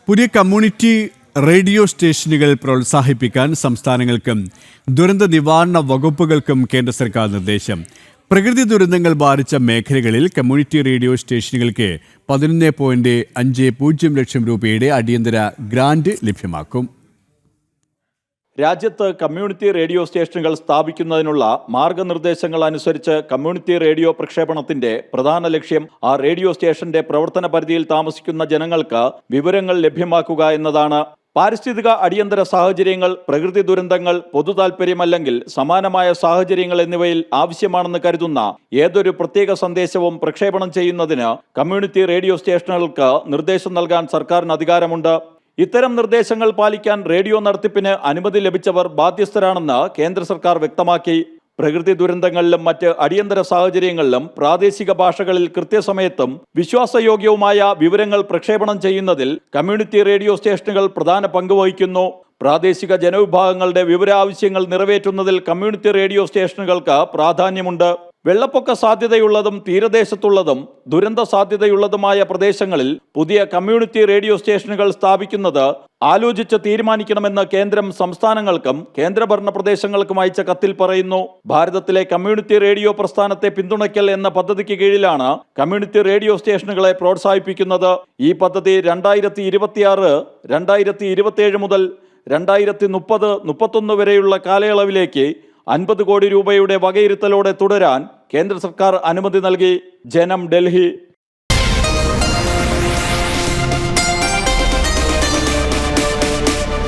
പുതിയ community radio സ്റ്റേഷനുകൾ പ്രോത്സാഹിപ്പിക്കാൻ സംസ്ഥാനങ്ങൾക്കും ദുരന്ത നിവാരണ വകുപ്പുകൾക്കും കേന്ദ്ര സർക്കാർ നിർദ്ദേശം. പ്രകൃതി ദുരന്തങ്ങൾ ബാധിച്ച മേഖലകളിൽ കമ്മ്യൂണിറ്റി റേഡിയോ സ്റ്റേഷനുകൾക്ക് 11.50 ലക്ഷം രൂപയുടെ അടിയന്തര ഗ്രാന്റ് ലഭ്യമാക്കും. രാജ്യത്ത് കമ്മ്യൂണിറ്റി റേഡിയോ സ്റ്റേഷനുകൾ സ്ഥാപിക്കുന്നതിനുള്ള മാർഗനിർദ്ദേശങ്ങൾ അനുസരിച്ച് കമ്മ്യൂണിറ്റി റേഡിയോ പ്രക്ഷേപണത്തിന്റെ പ്രധാന ലക്ഷ്യം ആ റേഡിയോ സ്റ്റേഷന്റെ പ്രവർത്തന പരിധിയിൽ താമസിക്കുന്ന ജനങ്ങൾക്ക് വിവരങ്ങൾ ലഭ്യമാക്കുക എന്നതാണ്. പാരിസ്ഥിതിക അടിയന്തര സാഹചര്യങ്ങൾ, പ്രകൃതി ദുരന്തങ്ങൾ, പൊതുതാൽപര്യമല്ലെങ്കിൽ സമാനമായ സാഹചര്യങ്ങൾ എന്നിവയിൽ ആവശ്യമാണെന്ന് കരുതുന്ന ഏതൊരു പ്രത്യേക സന്ദേശവും പ്രക്ഷേപണം ചെയ്യുന്നതിന് കമ്മ്യൂണിറ്റി റേഡിയോ സ്റ്റേഷനുകൾക്ക് നിർദ്ദേശം നൽകാൻ സർക്കാരിന് അധികാരമുണ്ട്. ഇത്തരം നിർദ്ദേശങ്ങൾ പാലിക്കാൻ റേഡിയോ നടത്തിപ്പിന് അനുമതി ലഭിച്ചവർ ബാധ്യസ്ഥരാണെന്ന് കേന്ദ്ര സർക്കാർ വ്യക്തമാക്കി. പ്രകൃതി ദുരന്തങ്ങളിലും മറ്റ് അടിയന്തര സാഹചര്യങ്ങളിലും പ്രാദേശിക ഭാഷകളിൽ കൃത്യസമയത്തും വിശ്വാസയോഗ്യവുമായ വിവരങ്ങൾ പ്രക്ഷേപണം ചെയ്യുന്നതിൽ കമ്മ്യൂണിറ്റി റേഡിയോ സ്റ്റേഷനുകൾ പ്രധാന പങ്ക് വഹിക്കുന്നു. പ്രാദേശിക ജനവിഭാഗങ്ങളുടെ വിവരാവശ്യങ്ങൾ നിറവേറ്റുന്നതിൽ കമ്മ്യൂണിറ്റി റേഡിയോ സ്റ്റേഷനുകൾക്ക് പ്രാധാന്യമുണ്ട്. വെള്ളപ്പൊക്ക സാധ്യതയുള്ളതും തീരദേശത്തുള്ളതും ദുരന്ത സാധ്യതയുള്ളതുമായ പ്രദേശങ്ങളിൽ പുതിയ കമ്മ്യൂണിറ്റി റേഡിയോ സ്റ്റേഷനുകൾ സ്ഥാപിക്കുന്നത് ആലോചിച്ച് തീരുമാനിക്കണമെന്ന് കേന്ദ്രം സംസ്ഥാനങ്ങൾക്കും കേന്ദ്രഭരണ പ്രദേശങ്ങൾക്കും അയച്ച കത്തിൽ പറയുന്നു. ഭാരതത്തിലെ കമ്മ്യൂണിറ്റി റേഡിയോ പ്രസ്ഥാനത്തെ പിന്തുണയ്ക്കൽ എന്ന പദ്ധതിക്ക് കീഴിലാണ് കമ്മ്യൂണിറ്റി റേഡിയോ സ്റ്റേഷനുകളെ പ്രോത്സാഹിപ്പിക്കുന്നത്. ഈ പദ്ധതി 2026, 2027 മുതൽ 2030-31 വരെയുള്ള കാലയളവിലേക്ക് 50 കോടി രൂപയുടെ വകയിരുത്തലോടെ തുടരാൻ കേന്ദ്ര സർക്കാർ അനുമതി നൽകി. ജനം, ഡൽഹി.